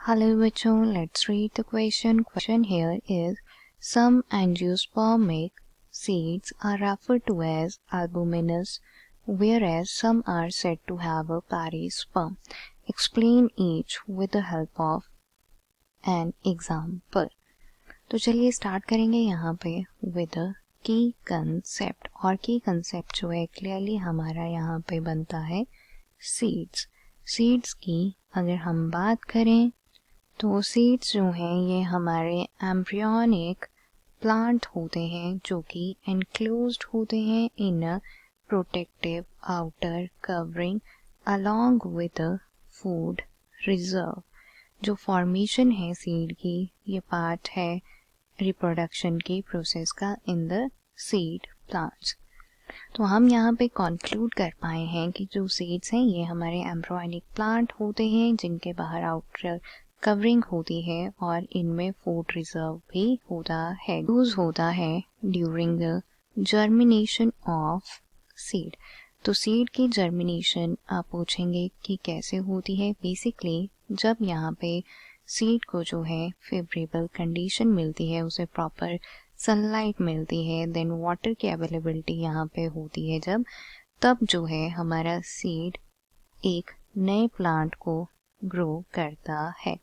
Hello बच्चों, let's read the question. Question here is some angiospermic seeds are referred to as albuminous, whereas some are said to have a perisperm. Explain each with the help of an example. तो चलिए start करेंगे यहाँ पे with की concept, और की concept जो है क्लियरली हमारा यहाँ पे बनता है सीड्स की अगर हम बात करें तो सीड्स जो हैं ये हमारे एम्ब्रियोनिक प्लांट होते हैं जो कि एनक्लोज्ड होते हैं in a protective outer covering along with a food reserve. जो फॉर्मेशन है सीड की ये पार्ट है रिप्रोडक्शन की प्रोसेस का इन द सीड प्लांट्स। तो हम यहाँ पे कंक्लूड कर पाए हैं कि जो सीड्स हैं ये हमारे एम्ब्रियोनिक प्लांट होते हैं जिनके बाहर आउटर कवरिंग होती है और इनमें फूड रिजर्व भी होता है, यूज होता है during the germination of seed. तो सीड की जर्मिनेशन आप पूछेंगे कि कैसे होती है। बेसिकली जब यहाँ पे सीड को जो है फेवरेबल कंडीशन मिलती है, उसे प्रॉपर सनलाइट मिलती है, देन वाटर की अवेलेबिलिटी यहाँ पे होती है जब, तब जो है हमारा सीड एक नए प्लांट को ग्रो करता है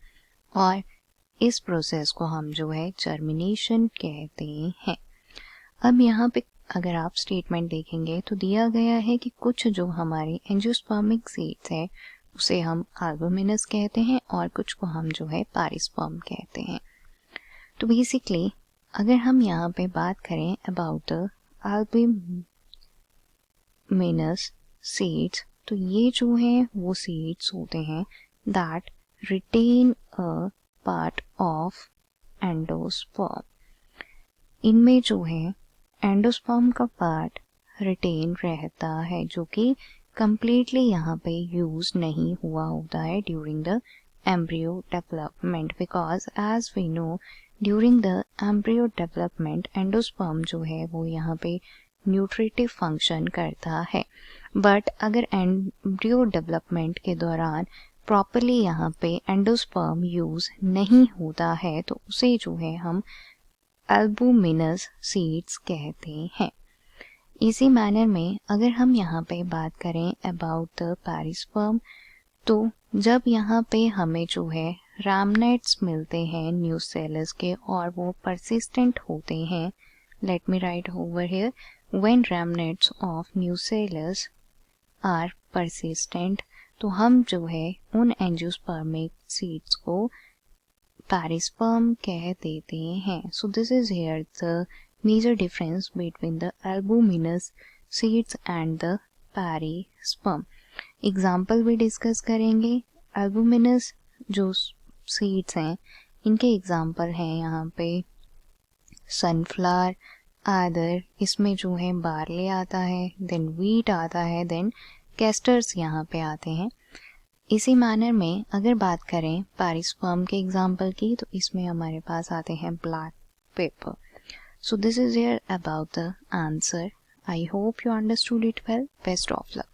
और इस प्रोसेस को हम जो है जर्मिनेशन कहते हैं। अब यहाँ पे अगर आप स्टेटमेंट देखेंगे तो दिया गया है कि कुछ जो हमारे एंजियोस्पर्मिक सीड्स है उसे हम एल्बुमिनस कहते हैं और कुछ को हम जो है पेरिस्पर्म कहते हैं। तो बेसिकली अगर हम यहाँ पे बात करें अबाउट एल्बुमिनस सीड्स, तो ये जो हैं वो सीड्स होते हैं that retain a part of endosperm. इनमें जो है एंडोस्पर्म का पार्ट रिटेन रहता है जो कि कंप्लीटली यहाँ पे यूज नहीं हुआ होता है during the embryo development, because as we know during the embryo development endosperm जो है वो यहाँ पे न्यूट्रिटिव फंक्शन करता है। बट अगर एम्ब्रियो डेवलपमेंट के दौरान प्रॉपरली यहाँ पे एंडोस्पर्म यूज नहीं होता है तो उसे जो है हम एल्बुमिनस सीड्स कहते हैं। इसी मैनर में अगर हम यहाँ पे बात करें अबाउट द पेरिस्पर्म, तो जब यहाँ पे हमें जो है रैमनेट्स मिलते हैं न्यूसेलस के और वो परसिस्टेंट होते हैं, let me write over here, when remnants of nucellus are persistent, तो हम जो है उन एंजियोस्पर्मिक सीड्स को पेरिस्पर्म कह देते हैं। So this is here the major difference between the albuminous seeds and the perisperm. Example भी डिस्कस करेंगे। एल्बुमिनस जो सीड्स हैं इनके एग्जाम्पल हैं यहाँ पे सनफ्लावर, आदर, इसमें जो है बार्ले आता है, देन वीट आता है, देन कैस्टर्स यहाँ पे आते हैं। इसी मैनर में अगर बात करें पेरिस्पर्म के एग्जाम्पल की तो इसमें हमारे पास आते हैं black pepper. So this is here about the answer. I hope you understood it well. Best of luck.